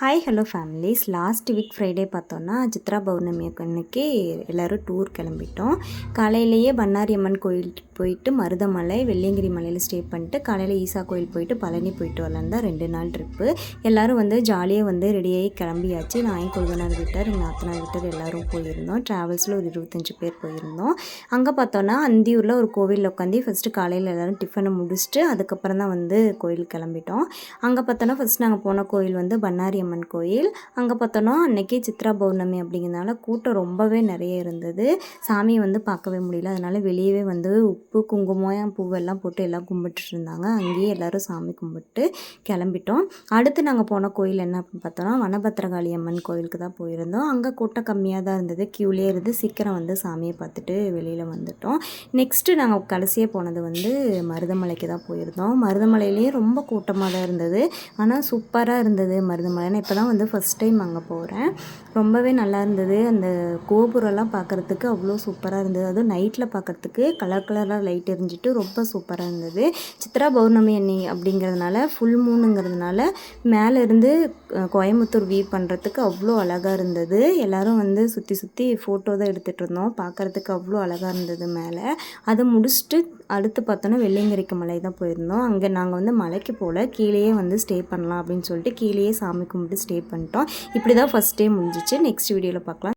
Hi hello families. Last week Friday பார்த்தோன்னா சித்ரா பௌர்ணமி அன்னைக்கு எல்லோரும் டூர் கிளம்பிட்டோம். காலையிலேயே பண்ணாரி அம்மன் கோயிலுக்கு போயிட்டு மருதமலை வெள்ளியங்கிரி மலையில் ஸ்டே பண்ணிட்டு காலையில் ஈசா கோயில் போயிட்டு பழனி போயிட்டு வரலாம் தான் 2 நாள் ட்ரிப்பு. எல்லோரும் ஜாலியாக ரெடியாகி கிளம்பியாச்சு. நான் என் கொழுந்தனார் வீட்டார் எங்கள் நாத்தனார் வீட்டார் எல்லோரும் போயிருந்தோம். ட்ராவல்ஸில் ஒரு 25 பேர் போயிருந்தோம். அங்கே பார்த்தோன்னா அந்தியூரில் ஒரு கோவிலில் உட்காந்து ஃபஸ்ட்டு காலையில் எல்லோரும் டிஃபனை முடிச்சுட்டு அதுக்கப்புறம் தான் கோயிலுக்கு கிளம்பிட்டோம். அங்கே பார்த்தோன்னா ஃபஸ்ட் நாங்கள் போன கோயில் பண்ணாரி அம்மன் கோயில். அங்கே பார்த்தோன்னா அன்றைக்கி சித்ரா பௌர்ணமி அப்படிங்கிறதுனால கூட்டம் ரொம்பவே நிறைய இருந்தது. சாமியை பார்க்கவே முடியல. அதனால் வெளியவே உப்பு குங்குமம் பூவெல்லாம் போட்டு எல்லாம் கும்பிட்டுட்டு இருந்தாங்க. அங்கேயே எல்லோரும் சாமி கும்பிட்டு கிளம்பிட்டோம். அடுத்து நாங்கள் போன கோயில் என்ன அப்படின்னு பார்த்தோன்னா வனபத்திரகாளி அம்மன் கோயிலுக்கு தான் போயிருந்தோம். அங்கே கூட்டம் கம்மியாக தான் இருந்தது. க்யூலே இருந்து சீக்கிரம் சாமியை பார்த்துட்டு வெளியில் வந்துட்டோம். நெக்ஸ்ட்டு நாங்கள் கடைசியாக போனது மருதமலைக்கு தான் போயிருந்தோம். மருதமலையிலேயே ரொம்ப கூட்டமாக தான் இருந்தது. ஆனால் சூப்பராக இருந்தது மருதமலை. நான் இப்போ தான் ஃபஸ்ட் டைம் அங்கே போகிறேன். ரொம்பவே நல்லா இருந்தது. அந்த கோபுரம்லாம் பார்க்குறதுக்கு அவ்வளோ சூப்பராக இருந்தது. அதுவும் நைட்டில் பார்க்குறதுக்கு கலர் கலராக லைட் எரிஞ்சிட்டு ரொம்ப சூப்பராக இருந்தது. சித்ரா பௌர்ணமி அப்படிங்கிறதுனால ஃபுல் மூணுங்கிறதுனால மேலேருந்து கோயம்புத்தூர் வியூ பண்ணுறதுக்கு அவ்வளோ அழகாக இருந்தது. எல்லோரும் சுற்றி சுற்றி ஃபோட்டோ தான் எடுத்துகிட்டு இருந்தோம். பார்க்குறதுக்கு அவ்வளோ அழகாக இருந்தது மேலே. அதை முடிச்சுட்டு அடுத்து பார்த்தோன்னா வெள்ளியங்கிரிக்கு மலை தான் போயிருந்தோம். அங்கே நாங்கள் மலைக்கு போல் கீழேயே ஸ்டே பண்ணலாம் அப்படின்னு சொல்லிட்டு கீழேயே சாமி கும்பிட்டு ஸ்டே பண்ணிட்டோம். இப்படி தான் ஃபஸ்ட் டே முடிஞ்சிச்சு. நெக்ஸ்ட் வீடியோவில் பார்க்கலாம்.